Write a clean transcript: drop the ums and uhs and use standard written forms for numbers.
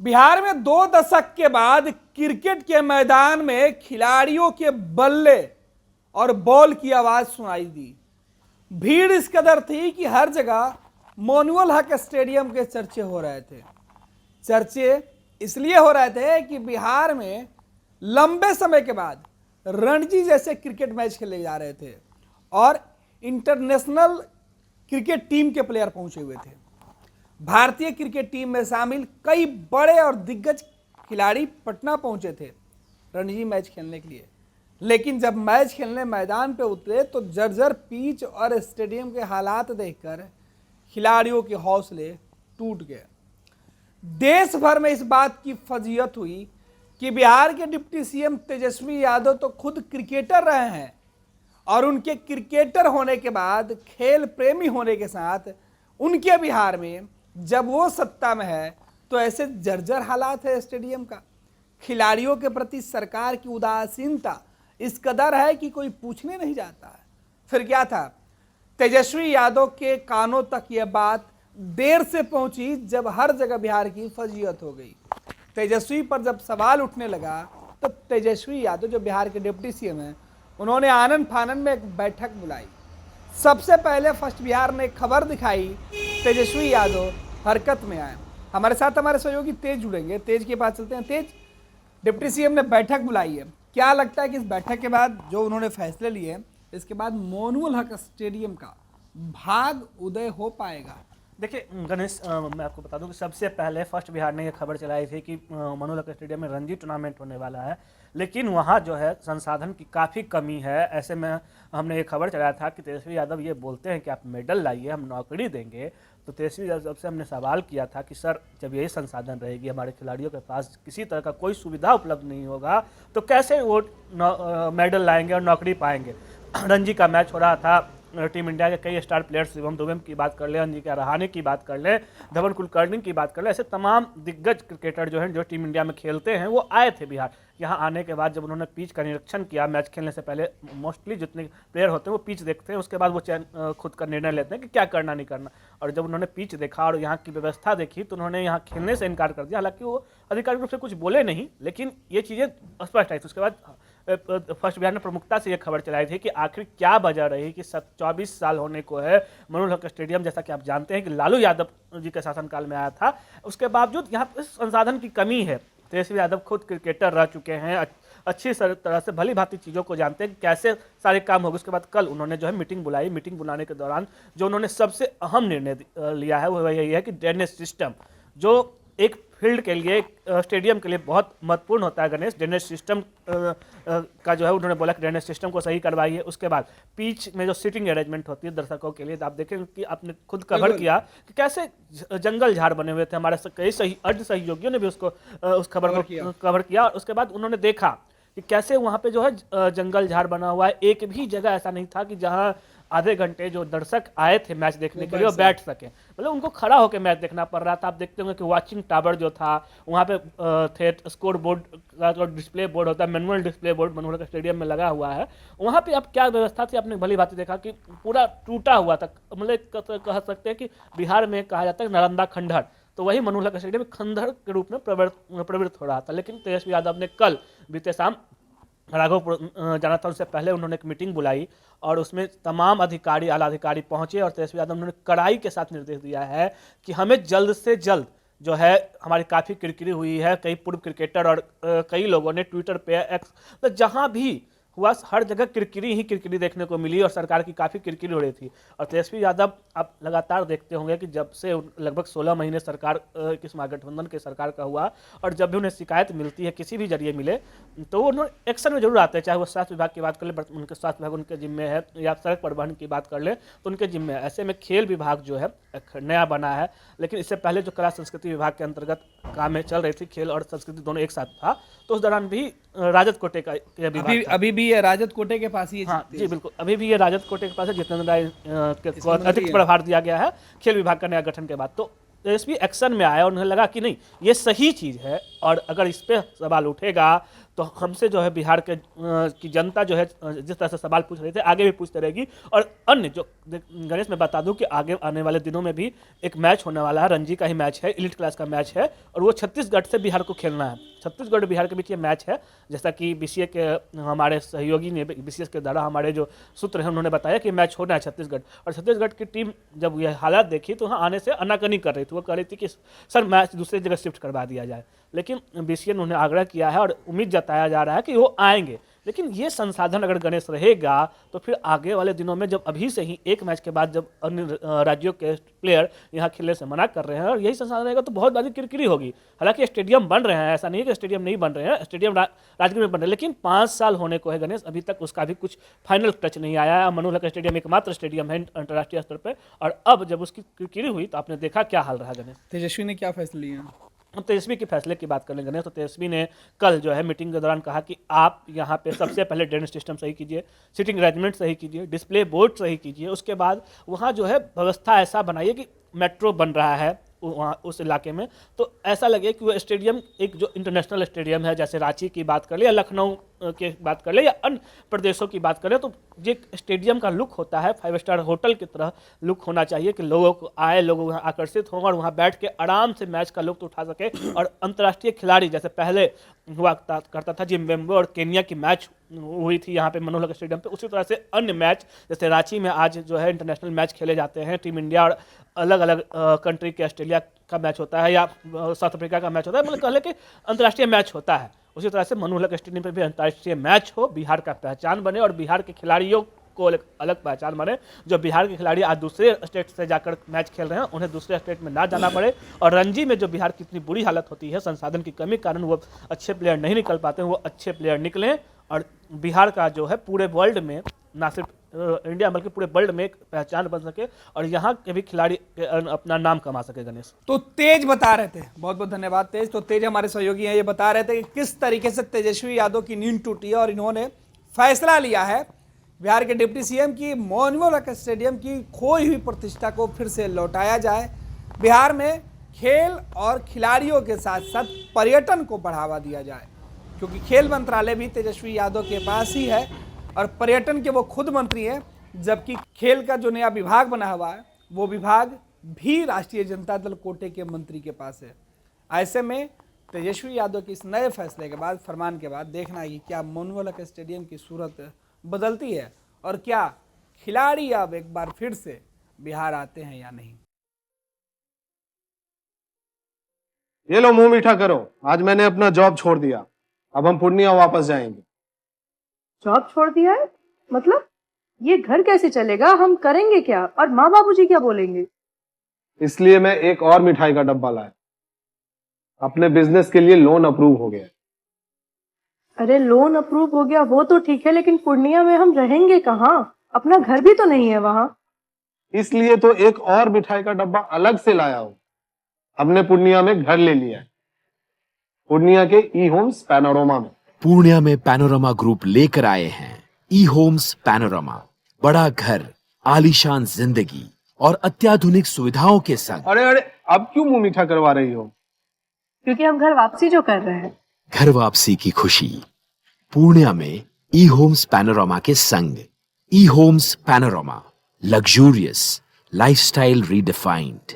बिहार में 2 दशक के बाद क्रिकेट के मैदान में खिलाड़ियों के बल्ले और बॉल की आवाज सुनाई दी। भीड़ इस कदर थी कि हर जगह मोनुअल हक स्टेडियम के चर्चे हो रहे थे। चर्चे इसलिए हो रहे थे कि बिहार में लंबे समय के बाद रणजी जैसे क्रिकेट मैच खेले जा रहे थे और इंटरनेशनल क्रिकेट टीम के प्लेयर पहुंचे हुए थे। भारतीय क्रिकेट टीम में शामिल कई बड़े और दिग्गज खिलाड़ी पटना पहुंचे थे रणजी मैच खेलने के लिए, लेकिन जब मैच खेलने मैदान पे उतरे तो जर्जर पिच और स्टेडियम के हालात देखकर खिलाड़ियों के हौसले टूट गए। देश भर में इस बात की फजीयत हुई कि बिहार के डिप्टी सीएम तेजस्वी यादव तो खुद क्रिकेटर रहे हैं और उनके क्रिकेटर होने के बाद खेल प्रेमी होने के साथ उनके बिहार में जब वो सत्ता में है तो ऐसे जर्जर हालात है स्टेडियम का। खिलाड़ियों के प्रति सरकार की उदासीनता इस कदर है कि कोई पूछने नहीं जाता है। फिर क्या था, तेजस्वी यादव के कानों तक यह बात देर से पहुंची जब हर जगह बिहार की फजीयत हो गई। तेजस्वी पर जब सवाल उठने लगा तो तेजस्वी यादव जो बिहार के डिप्टी सीएम हैं, उन्होंने आनन फानन में एक बैठक बुलाई। सबसे पहले फर्स्ट बिहार ने खबर दिखाई, तेजस्वी यादव हरकत में आए। हमारे साथ हमारे सहयोगी तेज जुड़ेंगे, तेज के पास चलते हैं। तेज, डिप्टी सीएम ने बैठक बुलाई है, क्या लगता है कि इस बैठक के बाद जो उन्होंने फैसले लिए इसके बाद मोनुअल हक स्टेडियम का भाग उदय हो पाएगा? देखिए गणेश, मैं आपको बता दूं कि सबसे पहले फर्स्ट बिहार ने ये खबर चलाई थी कि मोनुअल हक स्टेडियम में रणजी टूर्नामेंट होने वाला है, लेकिन वहाँ जो है संसाधन की काफ़ी कमी है। ऐसे में हमने ये खबर चलाया था कि तेजस्वी यादव ये बोलते हैं कि आप मेडल लाइए, हम नौकरी देंगे। तो तेजस्वी यादव से हमने सवाल किया था कि सर, जब यही संसाधन रहेगी, हमारे खिलाड़ियों के पास किसी तरह का कोई सुविधा उपलब्ध नहीं होगा, तो कैसे वो मेडल लाएंगे और नौकरी पाएंगे। रणजी का मैच हो रहा था, टीम इंडिया के कई स्टार प्लेयर्स, शिवम दुबे की बात कर ले, अजिंक्य रहाणे की बात कर ले, धवन कुलकर्णी की बात कर ले, ऐसे तमाम दिग्गज क्रिकेटर जो हैं जो टीम इंडिया में खेलते हैं वो आए थे बिहार। यहाँ आने के बाद जब उन्होंने पिच का निरीक्षण किया, मैच खेलने से पहले मोस्टली जितने प्लेयर होते हैं वो पिच देखते हैं, उसके बाद वो खुद का निर्णय लेते हैं कि क्या करना नहीं करना। और जब उन्होंने पिच देखा और यहाँ की व्यवस्था देखी तो उन्होंने यहाँ खेलने से इनकार कर दिया। हालांकि वो आधिकारिक रूप से कुछ बोले नहीं, लेकिन ये चीज़ें स्पष्ट आई थी। उसके बाद फर्स्ट बिहार ने प्रमुखता से ये खबर चलाई थी कि आखिर क्या वजह रही कि 24 साल होने को है मोनुअल हक स्टेडियम, जैसा कि आप जानते हैं कि लालू यादव जी के शासनकाल में आया था, उसके बावजूद यहाँ पर संसाधन की कमी है। तेजस्वी यादव खुद क्रिकेटर रह चुके हैं, अच्छी तरह से भली भांति चीज़ों को जानते हैं कि कैसे सारे काम होंगे। उसके बाद कल उन्होंने जो है मीटिंग बुलाई। मीटिंग बुलाने के दौरान जो उन्होंने सबसे अहम निर्णय लिया है वो यही है कि ड्रेनेज सिस्टम, जो एक फील्ड के लिए, स्टेडियम के लिए बहुत महत्वपूर्ण होता है गणेश, ड्रेनेज सिस्टम का जो है उन्होंने बोला कि ड्रेनेज सिस्टम को सही करवाइए। उसके बाद पिच में जो सीटिंग अरेंजमेंट होती है दर्शकों के लिए, तो आप देखें कि आपने खुद कवर किया कि कैसे जंगल झाड़ बने हुए थे। हमारे कई अर्ध सहयोगियों ने भी उसको उस खबर को कवर किया। और उसके बाद उन्होंने देखा कि कैसे वहाँ पे जो है जंगल झाड़ बना हुआ है। एक भी जगह ऐसा नहीं था कि जहाँ आधे घंटे जो दर्शक आए थे मैच देखने के लिए वो बैठ सके, मतलब उनको खड़ा होकर मैच देखना पड़ रहा था। आप देखते होंगे कि वॉचिंग टावर जो था वहाँ पे थे, स्कोर बोर्ड का जो डिस्प्ले बोर्ड होता है, मैनुअल डिस्प्ले बोर्ड मनोहर का स्टेडियम में लगा हुआ है। वहाँ पे अब क्या व्यवस्था थी, आपने भली बात देखा कि पूरा टूटा हुआ था। मतलब कह सकते हैं कि बिहार में कहा जाता है नालंदा खंडहर, तो वही मनोहर का स्टेडियम खंडहर के रूप में प्रवृत्त हो रहा था। लेकिन तेजस्वी यादव ने कल बीते शाम राघवपुर जाना था, उससे पहले उन्होंने एक मीटिंग बुलाई और उसमें तमाम अधिकारी, आला अधिकारी पहुंचे और तेजस्वी यादव ने कड़ाई के साथ निर्देश दिया है कि हमें जल्द से जल्द जो है, हमारी काफ़ी किरकिरी हुई है, कई पूर्व क्रिकेटर और कई लोगों ने ट्विटर पे, एक्स, तो जहां भी हुआ हर जगह किरकिरी ही किरकिरी देखने को मिली और सरकार की काफ़ी किरकिरी हो रही थी। और तेजस्वी यादव आप लगातार देखते होंगे कि जब से लगभग 16 महीने सरकार किस महागठबंधन के सरकार का हुआ और जब भी उन्हें शिकायत मिलती है किसी भी जरिए मिले तो उन्होंने एक्शन में जरूर आते हैं। चाहे वो स्वास्थ्य विभाग की बात कर ले, उनके स्वास्थ्य विभाग उनके जिम्मे है, या सड़क परिवहन की बात कर ले तो उनके जिम्मे है। ऐसे में खेल विभाग जो है नया बना है, लेकिन इससे पहले जो कला संस्कृति विभाग के अंतर्गत काम में चल रही थी, खेल और संस्कृति दोनों एक साथ था, तो उस दौरान भी राजद कोटे का विभाग अभी भी ये राजद कोटे के पास ही है। हाँ जी बिल्कुल, अभी भी ये राजद कोटे के पास है। जितेंद्र राय को अतिरिक्त प्रभार दिया गया है खेल विभाग का नया गठन के बाद। तो तेजस्वी एक्शन में आया और उन्हें लगा कि नहीं, ये सही चीज़ है और अगर इस पर सवाल उठेगा तो हमसे जो है बिहार के की जनता जो है जिस तरह से सवाल पूछ रही थे आगे भी पूछते रहेगी। और अन्य जो गणेश मैं बता दूं कि आगे आने वाले दिनों में भी एक मैच होने वाला है, रणजी का ही मैच है, एलीट क्लास का मैच है, और वो छत्तीसगढ़ से बिहार को खेलना है। छत्तीसगढ़ बिहार के बीच ये मैच है। जैसा कि बीसीए के हमारे सहयोगी ने, बीसीएस के द्वारा हमारे जो सूत्र हैं उन्होंने बताया कि मैच होना है छत्तीसगढ़। और छत्तीसगढ़ की टीम जब ये हालात देखी तो वहाँ आने से आनाकानी कर रही थी। वो कह रही थी कि सर मैच दूसरी जगह शिफ्ट करवा दिया जाए, लेकिन बीसीए ने उन्हें आग्रह किया है और उम्मीद जताया जा रहा है कि वो आएंगे। लेकिन ये संसाधन अगर गणेश रहेगा तो फिर आगे वाले दिनों में, जब अभी से ही एक मैच के बाद जब अन्य राज्यों के प्लेयर यहाँ खेलने से मना कर रहे हैं और यही संसाधन रहेगा तो बहुत बड़ी किरकिरी होगी। हालांकि स्टेडियम बन रहे हैं, ऐसा नहीं है कि स्टेडियम नहीं बन रहे हैं, स्टेडियम राजगीर में बन रहे हैं, लेकिन 5 साल होने को है गणेश, अभी तक उसका भी कुछ फाइनल टच नहीं आया है। मनोहर स्टेडियम एकमात्र स्टेडियम है अंतर्राष्ट्रीय स्तर पर, और अब जब उसकी किरकिरी हुई तो आपने देखा क्या हाल रहा गणेश। तेजस्वी ने क्या फैसला लिया? हम तेजस्वी के फैसले की बात कर लेंगे तो तेजस्वी ने कल जो है मीटिंग के दौरान कहा कि आप यहाँ पे सबसे पहले ड्रेनेज सिस्टम सही कीजिए, सीटिंग अरेंजमेंट सही कीजिए, डिस्प्ले बोर्ड सही कीजिए, उसके बाद वहाँ जो है व्यवस्था ऐसा बनाइए कि मेट्रो बन रहा है वहाँ उस इलाके में, तो ऐसा लगे कि वो स्टेडियम एक जो इंटरनेशनल स्टेडियम है, जैसे रांची की बात कर ले या लखनऊ की बात कर ले या अन्य प्रदेशों की बात करें, तो ये स्टेडियम का लुक होता है 5 स्टार होटल की तरह लुक होना चाहिए कि लोगों को आए, लोग वहाँ आकर्षित हों और वहाँ बैठ के आराम से मैच का लुत्फ उठा सके। और अंतर्राष्ट्रीय खिलाड़ी जैसे पहले हुआ करता था, जिम्बाब्वे और केन्या की मैच हुई थी यहाँ पे मनोहर स्टेडियम पे, उसी तरह से अन्य मैच जैसे रांची में आज जो है इंटरनेशनल मैच खेले जाते हैं, टीम इंडिया और अलग अलग कंट्री के, ऑस्ट्रेलिया का मैच होता है या साउथ अफ्रीका का मैच होता है, मतलब कह ले कि अंतर्राष्ट्रीय मैच होता है। उसी तरह से मनोहर स्टेडियम पर भी अंतर्राष्ट्रीय मैच हो, बिहार का पहचान बने और बिहार के खिलाड़ियों को अलग पहचान बने। जो बिहार के खिलाड़ी आज दूसरे स्टेट से जाकर मैच खेल रहे हैं उन्हें दूसरे स्टेट में ना जाना पड़े। और रणजी में जो बिहार की इतनी बुरी हालत होती है संसाधन की कमी के कारण, वो अच्छे प्लेयर नहीं निकल पाते हैं, वो अच्छे प्लेयर निकलें और बिहार का जो है पूरे वर्ल्ड में, ना सिर्फ इंडिया बल्कि पूरे वर्ल्ड में एक पहचान बन सके और यहाँ के भी खिलाड़ी अपना नाम कमा सके। गणेश तो तेज बता रहे थे, बहुत बहुत धन्यवाद तेज। तो तेज हमारे सहयोगी हैं, ये बता रहे थे कि किस तरीके से तेजस्वी यादव की नींद टूटी है और इन्होंने फैसला लिया है बिहार के डिप्टी सीएम की मनोहर स्टेडियम की खोई हुई प्रतिष्ठा को फिर से लौटाया जाए। बिहार में खेल और खिलाड़ियों के साथ साथ पर्यटन को बढ़ावा दिया जाए, क्योंकि खेल मंत्रालय भी तेजस्वी यादव के पास ही है और पर्यटन के वो खुद मंत्री हैं, जबकि खेल का जो नया विभाग बना हुआ है वो विभाग भी राष्ट्रीय जनता दल कोटे के मंत्री के पास है। ऐसे में तेजस्वी यादव के इस नए फैसले के बाद, फरमान के बाद, देखना है कि क्या मनोहर स्टेडियम की सूरत बदलती है और क्या खिलाड़ी अब एक बार फिर से बिहार आते हैं या नहीं। ये लो मुंह मीठा करो, आज मैंने अपना जॉब छोड़ दिया, अब हम पूर्णिया वापस जाएंगे। जॉब छोड़ दिया है? मतलब ये घर कैसे चलेगा? हम करेंगे क्या? और माँ बाबूजी क्या बोलेंगे? इसलिए मैं एक और मिठाई का डब्बा लाया, अपने बिजनेस के लिए लोन अप्रूव हो गया। अरे लोन अप्रूव हो गया वो तो ठीक है, लेकिन पूर्णिया में हम रहेंगे कहाँ? अपना घर भी तो नहीं है वहाँ। इसलिए तो एक और मिठाई का डब्बा अलग से लाया हूँ। हमने पूर्णिया में घर ले लिया है, पूर्णिया के ई होम्स पैनोरमा में। पूर्णिया में पैनोरमा ग्रुप लेकर आए हैं ई होम्स पैनोरमा, बड़ा घर, आलीशान जिंदगी और अत्याधुनिक सुविधाओं के संग। अरे अरे, अब क्यों मुंह मीठा करवा रही हो? क्योंकि हम घर वापसी जो कर रहे हैं। घर वापसी की खुशी पूर्णिया में ई होम्स पैनोरमा के संग। E homes panorama, luxurious lifestyle redefined.